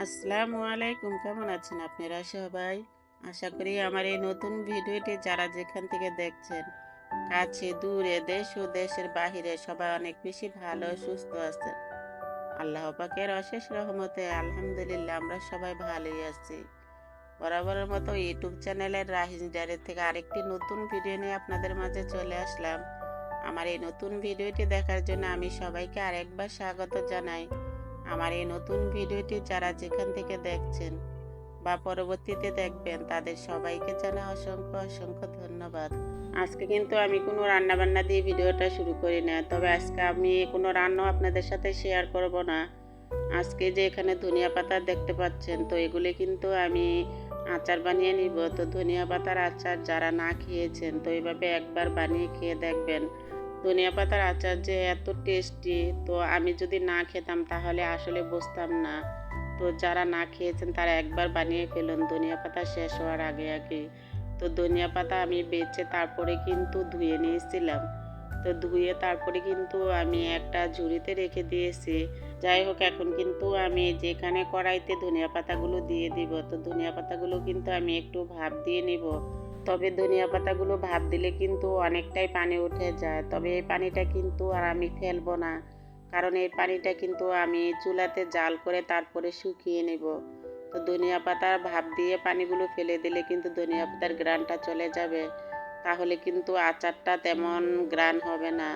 আসসালামু আলাইকুম, কেমন আছেন আপনারা সবাই? আশা করি আমার এই নতুন ভিডিওটি যারা যেখান থেকে দেখছেন, কাছে দূরে দেশ ও দেশের বাহিরে সবাই অনেক বেশি ভালো ও সুস্থ আছেন। আল্লাহ পাকের অশেষ রহমতে আলহামদুলিল্লাহ আমরা সবাই ভালোই আছি। বরাবরের মতো ইউটিউব চ্যানেলের রাহিজ ডায়েরি থেকে আরেকটি নতুন ভিডিও নিয়ে আপনাদের মাঝে চলে আসলাম। আমার এই নতুন ভিডিওটি দেখার জন্য আমি সবাইকে আরেকবার স্বাগত জানাই। আমার এই নতুন ভিডিওটি যারা যেখান থেকে দেখছেন বা পরবর্তীতে দেখবেন তাদের সবাইকে জানাই অসংখ্য অসংখ্য ধন্যবাদ। আজকে কিন্তু আমি কোনো রান্না বান্না দিয়ে ভিডিওটা শুরু করি না, তবে আজকে আমি কোনো রান্নাও আপনাদের সাথে শেয়ার করব না। আজকে যে এখানে ধনিয়া পাতা দেখতে পাচ্ছেন, তো এগুলি কিন্তু আমি আচার বানিয়ে নিব। তো ধনিয়া পাতার আচার যারা না খেয়েছেন তো এইভাবে একবার বানিয়ে খেয়ে দেখবেন। ধনিয়া পাতার আচার যে এত টেস্টি, তো আমি যদি না খেতাম তাহলে আসলে বুঝতাম না। তো যারা না খেয়েছেন তারা একবার বানিয়ে ফেলুন ধনিয়া পাতা শেষ হওয়ার আগে আগে। তো ধনিয়া পাতা আমি বেছে তারপরে কিন্তু ধুয়ে নিয়েছিলাম। তো ধুয়ে তারপরে কিন্তু আমি একটা ঝুড়িতে রেখে দিয়েছি। যাই হোক, এখন কিন্তু আমি যেখানে কড়াইতে ধনিয়া পাতাগুলো দিয়ে দিব, তো ধনিয়া পাতাগুলো কিন্তু আমি একটু ভাপ দিয়ে নিব। তবে ধনিয়া পাতাগুলো ভাপ দিলে কিন্তু অনেকটাই পানি উঠে যায়, তবে এই পানিটা কিন্তু আর আমি ফেলবো না, কারণ এই পানিটা কিন্তু আমি চুলাতে জাল করে তারপরে শুকিয়ে নেব। তো ধনিয়া পাতার ভাপ দিয়ে পানিগুলো ফেলে দিলে কিন্তু ধনিয়া পাতার গ্রানটা চলে যাবে, তাহলে কিন্তু আচারটা তেমন গ্রান হবে না।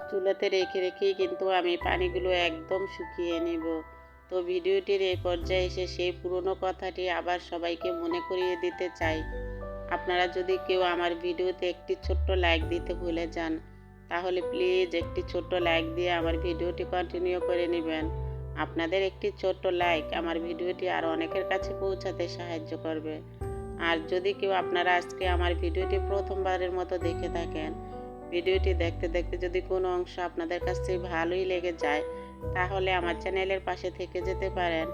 চুলাতে রেখে রেখেই কিন্তু আমি পানিগুলো একদম শুকিয়ে নেব। তো ভিডিওটির এই পর্যায়ে এসে সেই পুরনো কথাটি আবার সবাইকে মনে করিয়ে দিতে চাই। আপনারা যদি কেউ আমার ভিডিওতে একটি ছোট্ট লাইক দিতে ভুলে যান, তাহলে প্লিজ একটি ছোট্ট লাইক দিয়ে আমার ভিডিওটি কন্টিনিউ করে নেবেন। আপনাদের একটি ছোট্ট লাইক আমার ভিডিওটি আরও অনেকের কাছে পৌঁছাতে সাহায্য করবে। আর যদি কেউ আপনারা আজকে আমার ভিডিওটি প্রথমবারের মতো দেখে থাকেন, ভিডিওটি দেখতে দেখতে যদি কোনো অংশ আপনাদের কাছে ভালোই লেগে যায়, তাহলে আমার চ্যানেলের পাশে থেকে যেতে পারেন।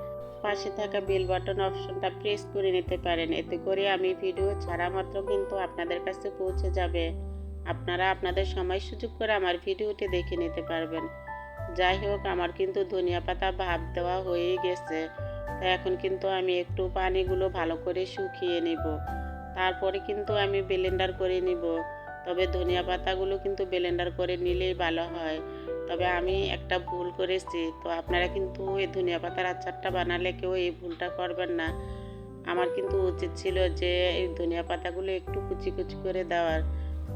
পাশে থাকা বেল বাটন অপশনটা প্রেস করে নিতে পারেন, এতে করে আমি ভিডিও ছাড়া মাত্র কিন্তু আপনাদের কাছে পৌঁছে যাবে। আপনারা আপনাদের সময় সুযোগ করে আমার ভিডিওটি দেখে নিতে পারবেন। যাই হোক, আমার কিন্তু ধনিয়া পাতা ভাপ দেওয়া হয়েই গেছে। তো এখন কিন্তু আমি একটু পানিগুলো ভালো করে শুকিয়ে নিব, তারপরে কিন্তু আমি ব্লেন্ডার করে নিব। তবে ধনিয়া পাতাগুলো কিন্তু ব্লেন্ডার করে নিলেই ভালো হয়। তবে আমি একটা ভুল করেছি, তো আপনারা কিন্তু এই ধনিয়া পাতার আচারটা বানালে কেউ এই ভুলটা করবেন না। আমার কিন্তু উচিত ছিল যে এই ধনিয়া পাতাগুলো একটু কুচি কুচি করে দেওয়ার।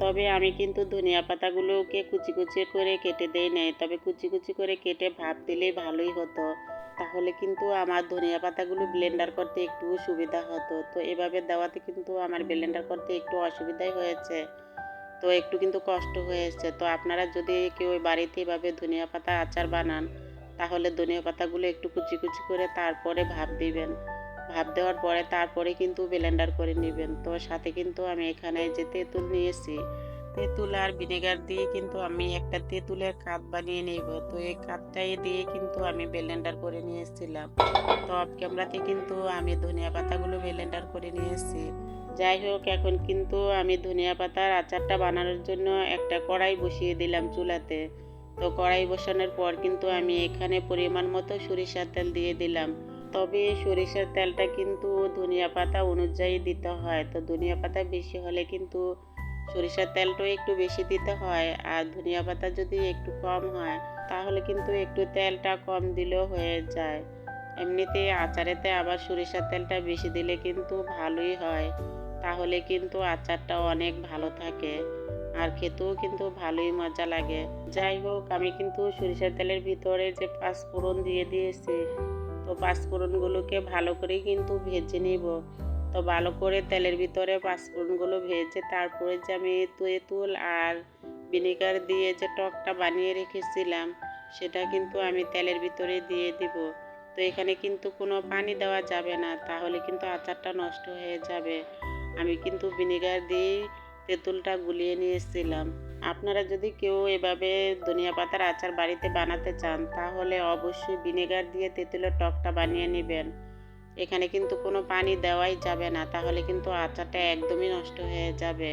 তবে আমি কিন্তু ধনিয়া পাতাগুলোকে কুচি কুচি করে কেটে দেই নাই, তবে কুচি কুচি করে কেটে ভাপ দিলেই ভালোই হতো। তাহলে কিন্তু আমার ধনিয়া পাতাগুলো ব্লেন্ডার করতে একটু সুবিধা হতো। তো এভাবে দেওয়াতে কিন্তু আমার ব্লেন্ডার করতে একটু অসুবিধাই হয়েছে, তো একটু কিন্তু কষ্ট হয়েছে। তো আপনারা যদি কেউ বাড়িতে এভাবে ধনিয়া পাতা আচার বানান, তাহলে ধনিয়া পাতাগুলো একটু কুচি কুচি করে তারপরে ভাপ দিবেন। ভাপ দেওয়ার পরে তারপরে কিন্তু ব্লেন্ডার করে নেবেন। তো সাথে কিন্তু আমি এখানে যে তেঁতুল নিয়েছি, তেঁতুল আর ভিনেগার দিয়ে কিন্তু আমি একটা তেঁতুলের কাপ বানিয়ে নেব। তো এই কাপটাই দিয়ে কিন্তু আমি ব্লেন্ডার করে নিয়েছিলাম। তো অফ ক্যামেরাতে কিন্তু আমি ধনিয়া পাতাগুলো ব্লেন্ডার করে নিয়েছি। যাই হোক, এখন কিন্তু আমি ধনিয়া পাতার আচারটা বানানোর জন্য একটা কড়াই বসিয়ে দিলাম চুলাতে। তো কড়াই বসানোর পর কিন্তু আমি এখানে পরিমাণ মতো সরিষার তেল দিয়ে দিলাম। তবে সরিষার তেলটা কিন্তু ধনিয়া পাতা অনুযায়ী দিতে হয়। তো ধনিয়া পাতা বেশি হলে কিন্তু সরিষার তেলটাও একটু বেশি দিতে হয়, আর ধনিয়া পাতা যদি একটু কম হয় তাহলে কিন্তু একটু তেলটা কম দিলেও হয়ে যায়। এমনিতে আচারেতে আবার সরিষার তেলটা বেশি দিলে কিন্তু ভালোই হয়, তাহলে কিন্তু আচারটা অনেক ভালো থাকে আর খেতেও কিন্তু ভালোই মজা লাগে। যাই হোক, আমি কিন্তু সরিষার তেলের ভিতরে যে পাঁচফোড়ন দিয়ে দিয়েছি, তো পাঁচফোড়নগুলোকে ভালো করে কিন্তু ভেজে নিব। তো ভালো করে তেলের ভিতরে পাঁচফোড়নগুলো ভেজে তারপরে যে আমি তেঁতুল আর ভিনেগার দিয়ে যে টকটা বানিয়ে রেখেছিলাম, সেটা কিন্তু আমি তেলের ভিতরে দিয়ে দিব। তো এখানে কিন্তু কোনো পানি দেওয়া যাবে না, তাহলে কিন্তু আচারটা নষ্ট হয়ে যাবে। আমি কিন্তু ভিনেগার দিয়েই তেঁতুলটা গুলিয়ে নিয়েছিলাম। আপনারা যদি কেউ এভাবে ধনিয়া পাতার আচার বাড়িতে বানাতে চান, তাহলে অবশ্যই ভিনেগার দিয়ে তেঁতুলের টকটা বানিয়ে নেবেন। এখানে কিন্তু কোনো পানি দেওয়াই যাবে না, তাহলে কিন্তু আচারটা একদমই নষ্ট হয়ে যাবে।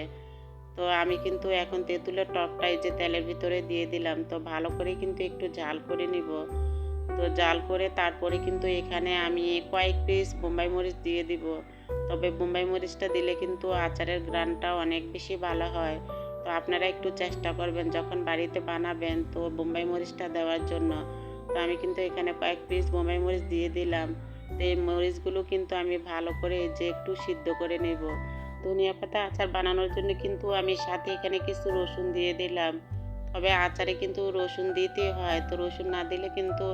তো আমি কিন্তু এখন তেঁতুলের টকটা এই যে তেলের ভিতরে দিয়ে দিলাম। তো ভালো করে কিন্তু একটু ঝাল করে নিব। তো জাল করে তারপরে কিন্তু এখানে আমি কয়েক পিস বোম্বাই মরিচ দিয়ে দিব। তবে বোম্বাই মরিচটা দিলে কিন্তু আচারের ঘ্রাণটা অনেক বেশি ভালো হয়। তো আপনারা একটু চেষ্টা করবেন যখন বাড়িতে বানাবেন তো বোম্বাই মরিচটা দেওয়ার জন্য। তো আমি কিন্তু এখানে কয়েক পিস বোম্বাই মরিচ দিয়ে দিলাম। তো এই মরিচগুলো কিন্তু আমি ভালো করে এই যে একটু সিদ্ধ করে নেব। ধনিয়া পাতা আচার বানানোর জন্য কিন্তু আমি সাথে এখানে কিছু রসুন দিয়ে দিলাম। তবে আচারে কিন্তু রসুন দিতে হয়, তো রসুন না দিলে কিন্তু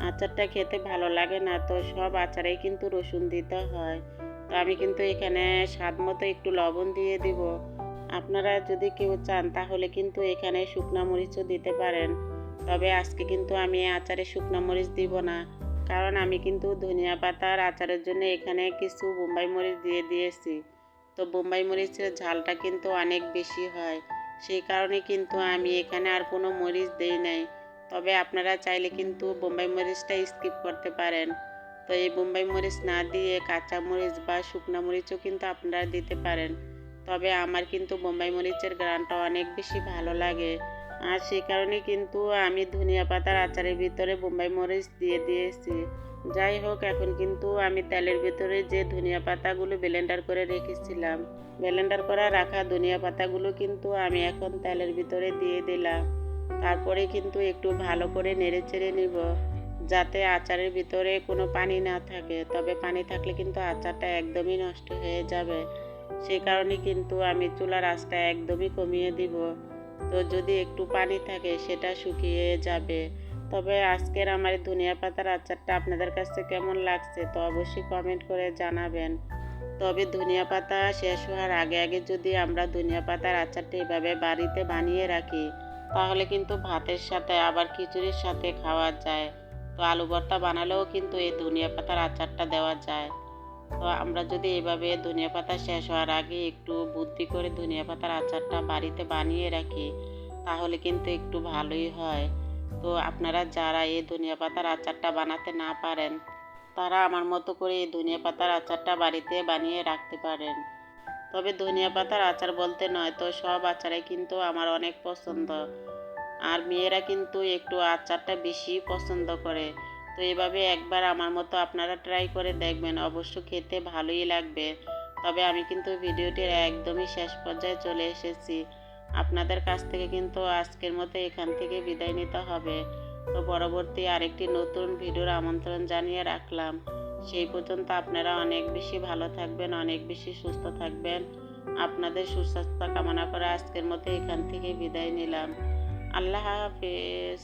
আচারটা খেতে ভালো লাগে না। তো সব আচারেই কিন্তু রসুন দিতে হয়। তো আমি কিন্তু এখানে স্বাদ মতো একটু লবণ দিয়ে দিব। আপনারা যদি কেউ চান তাহলে কিন্তু এখানে শুকনা মরিচও দিতে পারেন। তবে আজকে কিন্তু আমি আচারে শুকনা মরিচ দিব না, কারণ আমি কিন্তু ধনিয়া পাতার আচারের জন্য এখানে কিছু বোম্বাই মরিচ দিয়ে দিয়েছি। তো বোম্বাই মরিচের ঝালটা কিন্তু অনেক বেশি হয়, সেই কারণে কিন্তু আমি এখানে আর কোনো মরিচ দেই নাই। তবে আপনারা চাইলে কিন্তু বোম্বাই মরিচটা স্কিপ করতে পারেন। তো এই বোম্বাই মরিচ না দিয়ে কাঁচা মরিচ বা শুকনা মরিচও কিন্তু আপনারা দিতে পারেন। তবে আমার কিন্তু বোম্বাই মরিচের ঘ্রাণটা অনেক বেশি ভালো লাগে, আর সেই কারণে কিন্তু আমি ধনিয়া পাতার আচারের ভিতরে বোম্বাই মরিচ দিয়ে দিয়েছি। যাই হোক, এখন কিন্তু আমি তেলের ভিতরে যে ধনিয়া পাতাগুলো ব্লেন্ডার করে রেখেছিলাম, ব্লেন্ডার করা রাখা ধনিয়া পাতাগুলো কিন্তু আমি এখন তেলের ভিতরে দিয়ে দিলাম। তারপরে কিন্তু একটু ভালো করে নেড়ে চেড়ে নিব, যাতে আচারের ভিতরে কোনো পানি না থাকে। তবে পানি থাকলে কিন্তু আচারটা একদমই নষ্ট হয়ে যাবে। সেই কারণে কিন্তু আমি চুলার আঁচটা একদমই কমিয়ে দিব। তো যদি একটু পানি থাকে সেটা শুকিয়ে যাবে। তবে আজকের আমার ধনিয়া পাতার আচারটা আপনাদের কাছে কেমন লাগছে তো অবশ্যই কমেন্ট করে জানাবেন। তবে ধনিয়া পাতা শেষ হওয়ার আগে আগে যদি আমরা ধনিয়া পাতার আচারটা এভাবে বাড়িতে বানিয়ে রাখি, তাহলে কিন্তু ভাতের সাথে আবার খিচুড়ির সাথে খাওয়া যায়। তো আলু ভর্তা বানালেও কিন্তু এই ধনিয়া পাতার আচারটা দেওয়া যায়। তো আমরা যদি এভাবে ধনিয়া পাতা শেষ হওয়ার আগে একটু বুদ্ধি করে ধনিয়া পাতার আচারটা বাড়িতে বানিয়ে রাখি, তাহলে কিন্তু একটু ভালোই হয়। তো আপনারা যারা এই ধনিয়া পাতার আচারটা বানাতে না পারেন, তারা আমার মতো করে এই ধনিয়া পাতার আচারটা বাড়িতে বানিয়ে রাখতে পারেন। তবে ধনিয়া পাতার আচার বলতে নয়, তো সব আচারে কিন্তু আমার অনেক পছন্দ। আর মেয়েরা কিন্তু একটু আচারটা বেশি পছন্দ করে। তো এভাবে একবার আমার মতো আপনারা ট্রাই করে দেখবেন, অবশ্য খেতে ভালোই লাগবে। তবে আমি কিন্তু ভিডিওটির একদমই শেষ পর্যায়ে চলে এসেছি। আপনাদের কাছ থেকে কিন্তু আজকের মতো এখান থেকে বিদায় নিতে হবে। তো পরবর্তী আরেকটি নতুন ভিডিওর আমন্ত্রণ জানিয়ে রাখলাম। সেই পর্যন্ত আপনারা অনেক বেশি ভালো থাকবেন, অনেক বেশি সুস্থ থাকবেন। আপনাদের সুস্বাস্থ্য কামনা করে আজকের মতো এখান থেকে বিদায় নিলাম। আল্লাহ হাফেজ।